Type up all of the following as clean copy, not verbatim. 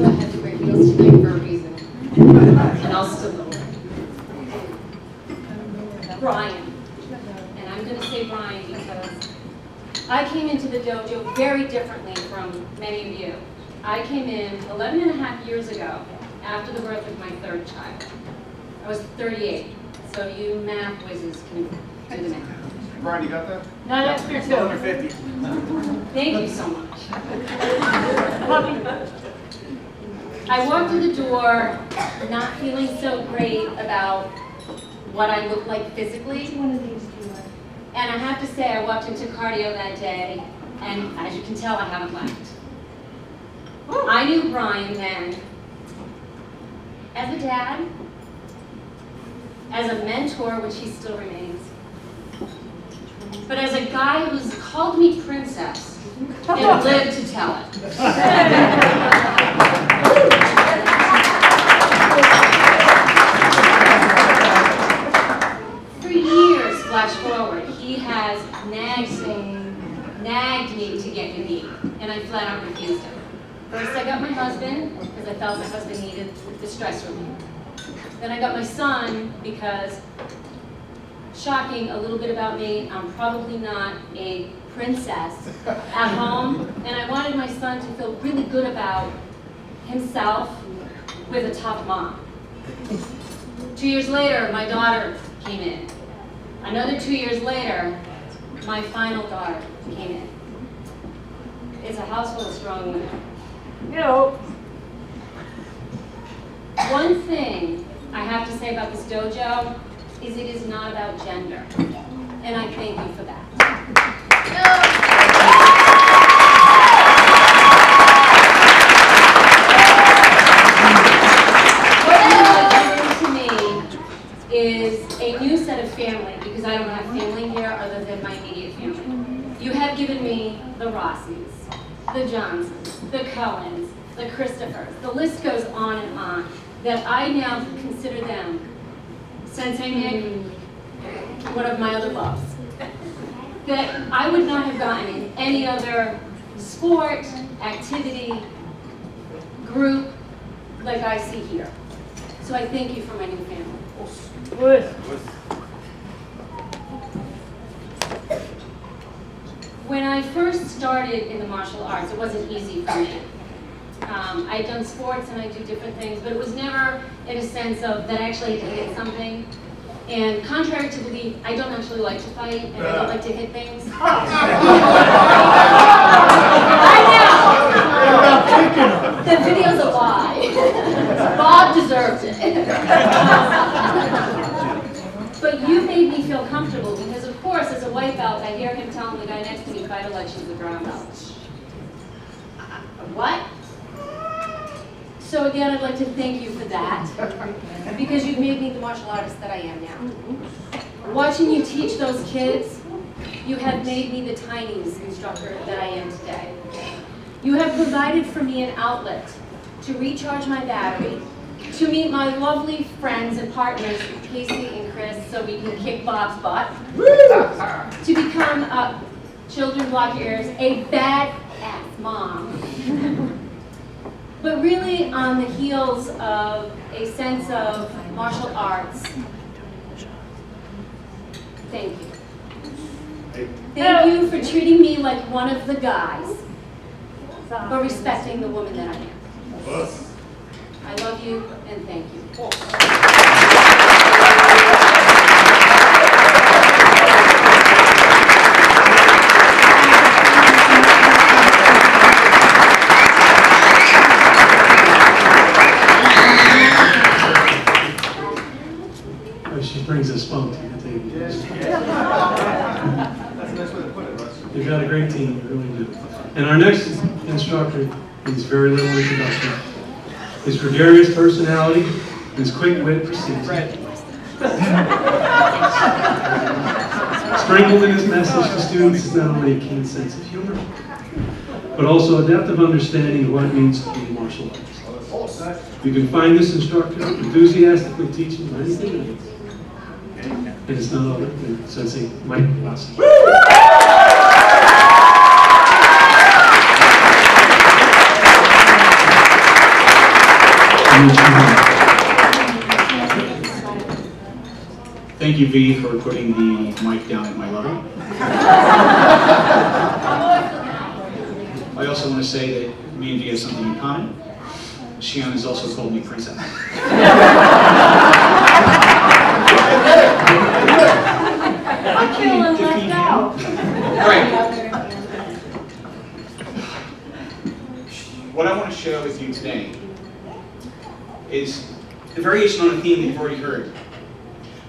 you I had to wear heels tonight for a reason. And I'll still go. Brian. And I'm going to say Brian because I came into the dojo very differently from many of you. I came in 11 and a half years ago after the birth of my third child. I was 38, so you math whizzes can do the math. Brian, you got that? No, that's fair too. Under 50. Thank you so much. I walked through the door not feeling so great about what I looked like physically. And I have to say, I walked into cardio that day, and as you can tell, I haven't left. I knew Brian then as a dad, as a mentor, which he still remains, but as a guy who's called me princess and lived to tell it. For years, flash forward, he has nagged me to get me, and I flat out refused him. First I got my husband, because I felt my husband needed the stress relief. Then I got my son, because, shocking a little bit about me, I'm probably not a princess at home, and I wanted my son to feel really good about himself with a tough mom. 2 years later, my daughter came in. Another 2 years later, my final daughter came in. It's a house full of strong women. One thing I have to say about this dojo is it is not about gender, and I thank you for that. What you have given to me is a new set of family, because I don't have family here other than my immediate family. You have given me the Rossies, the Johnsons, the Cohens, the Christophers, the list goes on and on, that I now consider them, Sensei Nick, one of my other loves, that I would not have gotten in any other sport, activity, group like I see here. So I thank you for my new family. When I first started in the martial arts, it wasn't easy for me. I'd done sports and I do different things, but it was never in a sense of that I actually had to hit something. And contrary to belief, I don't actually like to fight and I don't like to hit things. I know! The video's a lie. Bob deserves it. But you made me feel comfortable because, of course, as a white belt, I hear him telling the guy next to me, fight it like she's a brown belt. What? So again, I'd like to thank you for that, because you've made me the martial artist that I am now. Watching you teach those kids, you have made me the tiniest instructor that I am today. You have provided for me an outlet to recharge my battery, to meet my lovely friends and partners, Casey and Chris, so we can kick Bob's butt, to become, children block your ears, a badass mom. But really on the heels of a sense of martial arts, thank you. Thank you for treating me like one of the guys, but respecting the woman that I am. I love you and thank you. She brings a spunk to the table. That's the best way to put it, Russ. You've got a great team, you really do. And our next instructor needs very little introduction. His gregarious personality, his quick wit precedes him. Sprinkled in his message to students is not only a keen sense of humor, but also a depth of understanding of what it means to be a martial artist. You can find this instructor enthusiastically teaching anything else. And it's none other than Sensei Mike Rossi. meet Shihan. Thank you, V, for putting the mic down at my level. I also want to say that me and V have something in common. Shihan has also called me princess. I can't defeat him. All right. What I want to share with you today is a variation on a theme that you've already heard.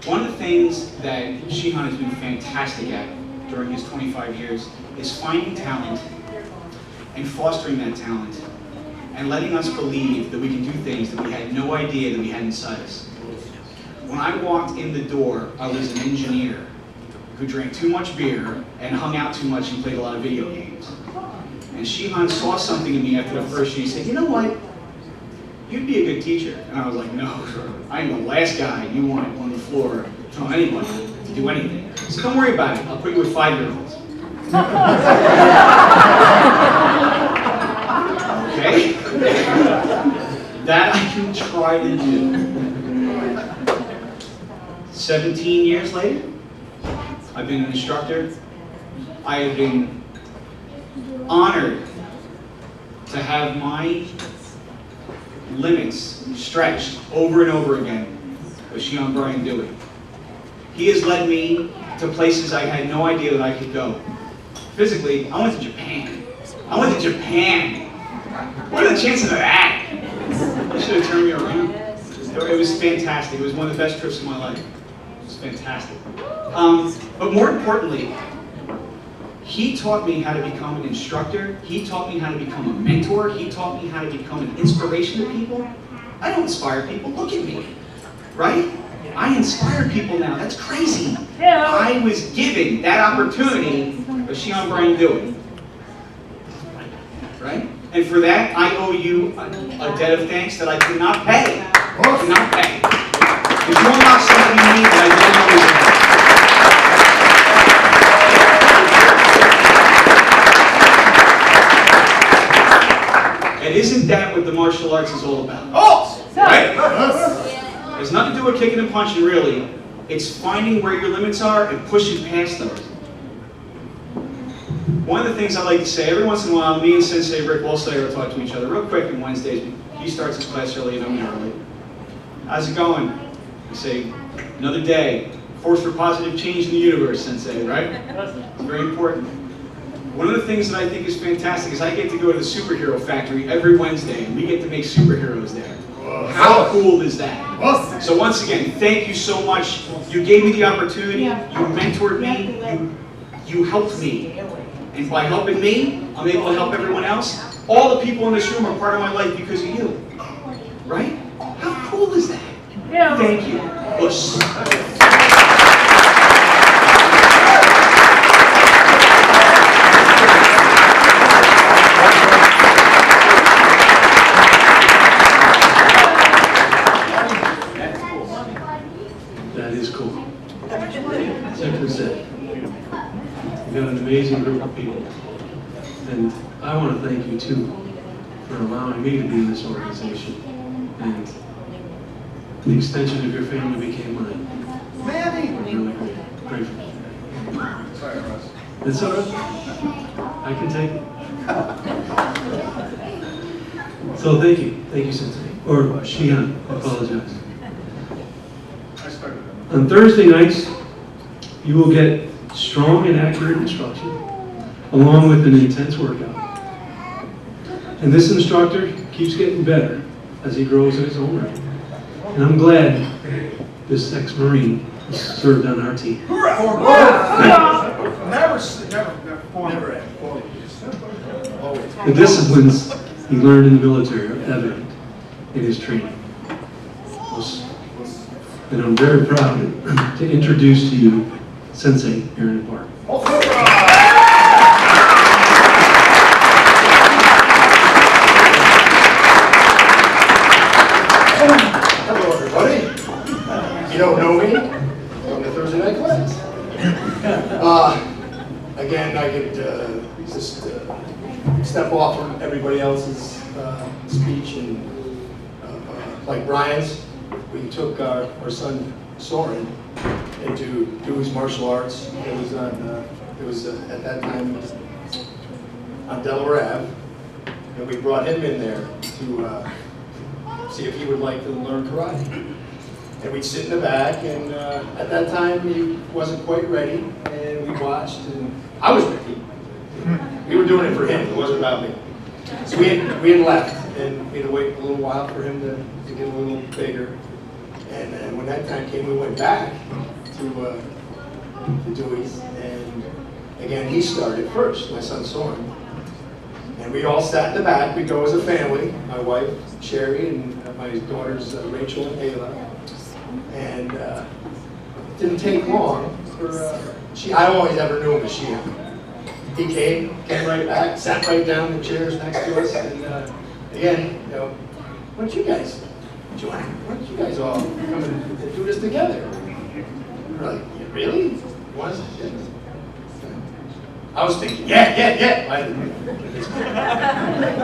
One of the things that Shihan has been fantastic at during his 25 years is finding talent and fostering that talent and letting us believe that we can do things that we had no idea that we had inside us. When I walked in the door, I was an engineer who drank too much beer and hung out too much and played a lot of video games. And Shihan saw something in me after the first year. He said, you know what? You'd be a good teacher. And I was like, no, I'm the last guy you want on the floor telling anybody to do anything. So don't worry about it. I'll put you with 5-year-olds. Okay? That I can try to do. 17 years later, I've been an instructor. I have been honored to have my limits stretched over and over again with Shihan Brian Dewey. He has led me to places I had no idea that I could go. Physically, I went to Japan. I went to Japan. What are the chances of that? He should have turned me around. It was fantastic. It was one of the best trips of my life. It was fantastic. But more importantly, he taught me how to become an instructor. He taught me how to become a mentor. He taught me how to become an inspiration to people. I don't inspire people. Look at me, right? I inspire people now. That's crazy. I was given that opportunity by Shihan Brian Dewey, right? And for that, I owe you a debt of thanks that I could not pay. I could not pay. Because you unlocked something in me that I didn't always have. And isn't that what the martial arts is all about? Oh! Right? It has nothing to do with kicking and punching, really. It's finding where your limits are and pushing past those. One of the things I like to say, every once in a while, me and Sensei Rick Wolfslayer will talk to each other real quick on Wednesdays. He starts his class early and I'm early. How's it going? We say, another day. Force for positive change in the universe, Sensei, right? It's very important. One of the things that I think is fantastic is I get to go to the superhero factory every Wednesday and we get to make superheroes there. How cool is that? So once again, thank you so much. You gave me the opportunity, you mentored me, you helped me. And by helping me, I'm able to help everyone else. All the people in this room are part of my life because of you. Right? How cool is that? Thank you. Bush. That is cool. Simply said. You've got an amazing group of people. And I want to thank you too for allowing me to be in this organization. And the extension of your family became mine. I'm really grateful. Sorry, Russ. It's all right. I can take it. So thank you. Thank you, Sensei. Or Shihan, I apologize. I started that. On Thursday nights, you will get strong and accurate instruction, along with an intense workout. And this instructor keeps getting better as he grows in his own right. And I'm glad this ex-Marine is served on our team. The disciplines he learned in the military are evident in his training. And I'm very proud to introduce to you Sensei Aaron Park. Hello, everybody. You don't know me from the Thursday night class. Again, I could just step off from everybody else's speech and like Brian's, we took our son Soren into do his martial arts. It was at that time on Delaware Ave, and we brought him in there to see if he would like to learn karate. And we'd sit in the back, and at that time he wasn't quite ready, and we watched, and I was ready. We were doing it for him, it wasn't about me. So we had left, and we had to wait a little while for him to get a little bigger. And then when that time came, we went back to Dewey's, and again, he started first, my son Soren. And we all sat in the back. We go as a family, my wife, Sherry, and my daughters, Rachel and Ayla. And it didn't take long for, I always ever knew him as Shihan. He came right back, sat right down in the chairs next to us, and again, you know, why don't you guys join? Why don't you guys all come and do this together? We're like, yeah, really? You want us to do this? I was thinking, yeah. My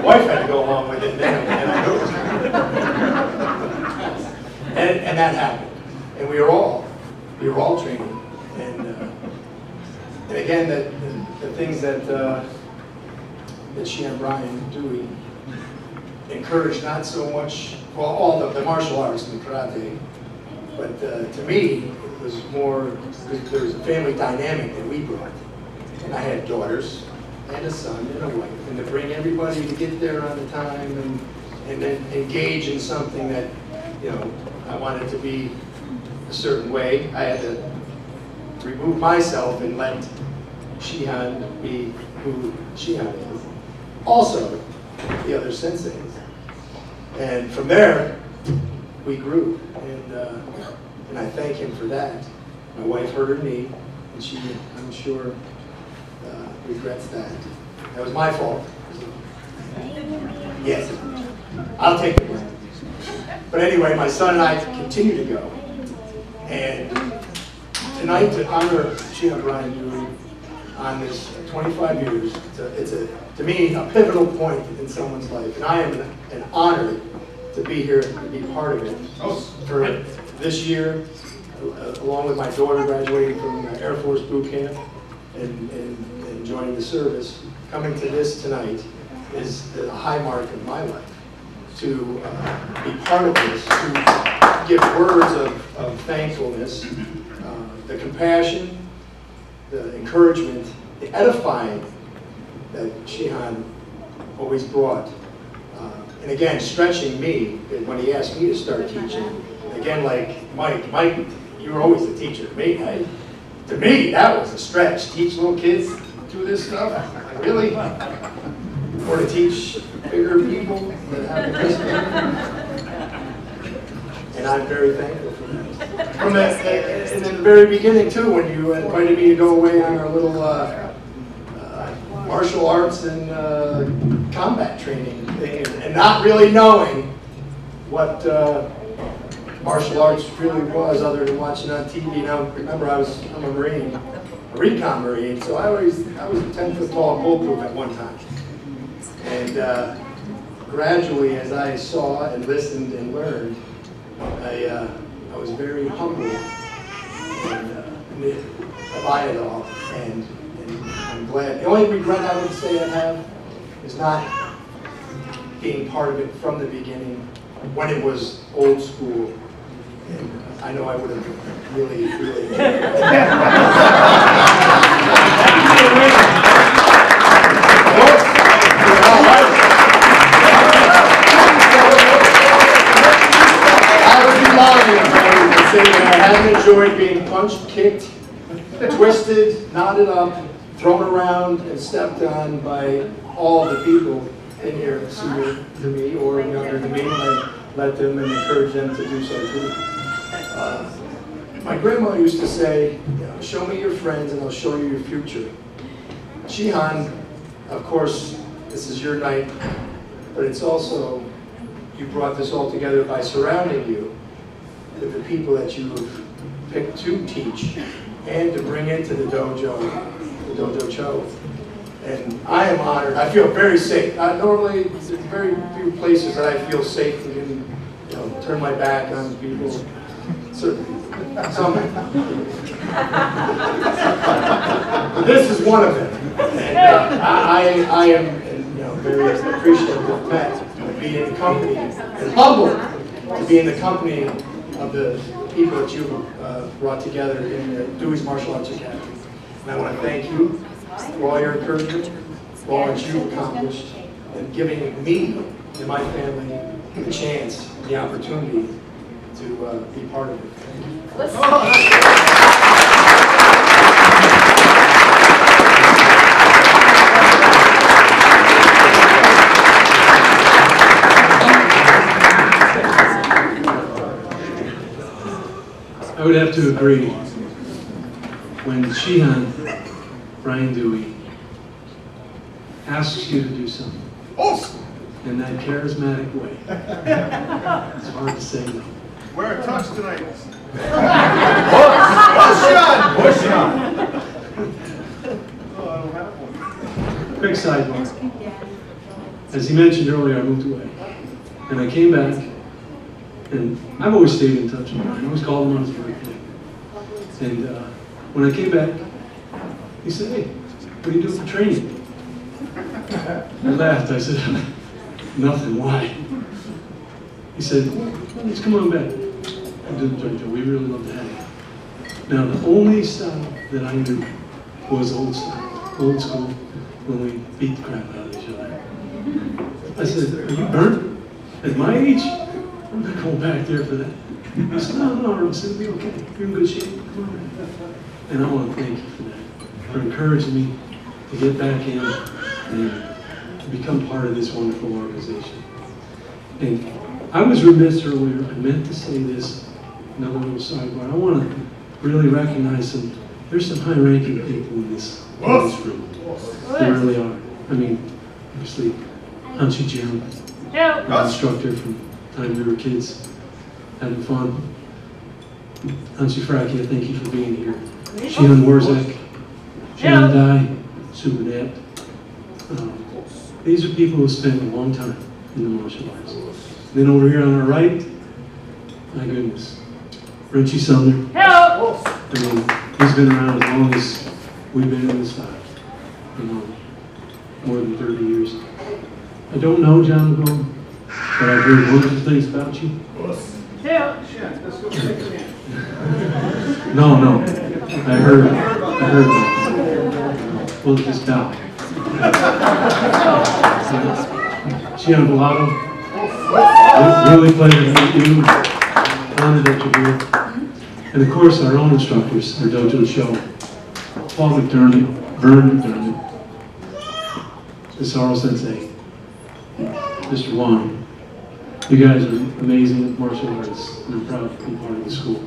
wife had to go along with it, and I knew it. And that happened. And we were all training. And again, the things that she and Brian Dewey encouraged, not so much, well, all the martial arts and karate, but to me, it was more, there was a family dynamic that we brought. And I had daughters, and a son, and a wife, and to bring everybody to get there on the time and then engage in something that, you know, I wanted to be a certain way. I had to remove myself and let Shihan be who Shihan is. Also, the other senseis. And from there, we grew, and I thank him for that. My wife hurt her knee, and she, I'm sure, regrets that. That was my fault. Yes, I'll take the blame. But anyway, my son and I continue to go. And tonight, to honor Shihan Brian Dewey on this 25 years, it's to me, a pivotal point in someone's life. And I am honored to be here and be part of it. For this year, along with my daughter graduating from Air Force boot camp and joining the service, coming to this tonight is a high mark of my life. To be part of this, to give words of thankfulness, the compassion, the encouragement, the edifying that Shihan always brought. And again, stretching me when he asked me to start teaching. Again, like Mike, you were always a teacher to me. To me, that was a stretch. Teach little kids do this stuff? Like, really? Or to teach bigger people that have a history. And I'm very thankful for that. From that, in the very beginning too, when you invited me to go away on our little martial arts and combat training thing, and not really knowing what martial arts really was other than watching on TV. Now, remember, I'm a Marine, a recon Marine, so I was a 10-foot tall bulletproof at one time. And gradually, as I saw and listened and learned, I was very humble by it all, and I'm glad. The only regret I would say I have is not being part of it from the beginning when it was old school. And I know I would have really enjoyed it. I would be lying if I would say that I hadn't enjoyed being punched, kicked, twisted, knotted up, thrown around, and stepped on by all the people in here senior to me or younger than me, and I let them and encourage them to do so too. My grandma used to say, you know, show me your friends and I'll show you your future. Shihan, of course, this is your night, but it's also, you brought this all together by surrounding you with the people that you have picked to teach and to bring into the dojo Cho. And I am honored. I feel very safe. Normally, there's very few places that I feel safe to turn my back on people, certain people, some. But this is one of them. And I am very appreciative of Pat to be in the company, and humbled to be in the company of the people that you brought together in the Dewey's Martial Arts Academy. And I want to thank you for all your encouragement, for all that you've accomplished, and giving me and my family the chance, the opportunity to be part of it. Thank you. I would have to agree. When Shihan, Brian Dewey, asks you to do something in that charismatic way, it's hard to say no. Wear a tux tonight. Push on! Oh, I don't have one. Quick sidebar. As he mentioned earlier, I moved away. And I came back, and I've always stayed in touch with him. I always called him on his birthday. And when I came back, he said, "Hey, what are you doing for training?" I laughed. I said, "Nothing, why?" He said, "Just come on back. We really love to have you." Now, the only style that I knew was old style, old school, when we beat the crap out of each other. I said, "Are you burnt? At my age, I'm not going back there for that." He said, No, Russ, it'll be okay. You're in good shape. Come on back." And I want to thank you for that, for encouraging me to get back in and to become part of this wonderful organization. And I was remiss earlier. I meant to say this, another little sidebar. I want to really recognize there's some high-ranking people in this room. There really are. I mean, obviously, Hanshi Jim, an instructor from the time we were kids, having fun. Hanshi Frakia, thank you for being here. Shihan Warzek, Shihan Dai, Super Net. These are people who spent a long time in the martial arts. Then over here on our right, my goodness, Richie Sumner. I mean, he's been around as long as we've been in this style. More than 30 years. I don't know John McGowan, but I've heard wonderful things about you. No. I heard that. We'll just bow. Shihan Bellotto, really pleasure to meet you. Honored that you're here. And of course, our own instructors, our dojo show, Paul McDermott, Vern McDermott, Isaro Sensei, Mr. Wong. You guys are amazing at martial arts, and I'm proud to be part of the school.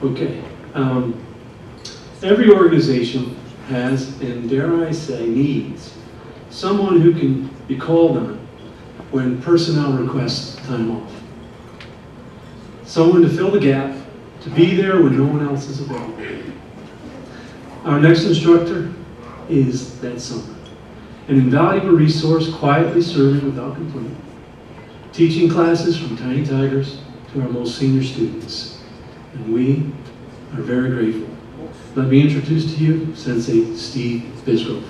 Okay. Every organization has, and dare I say, needs someone who can be called on when personnel requests time off. Someone to fill the gap, to be there when no one else is available. Our next instructor is that someone. An invaluable resource, quietly serving without complaint. Teaching classes from tiny tigers to our most senior students. And we are very grateful. Let me introduce to you Sensei Steve Bisgrove.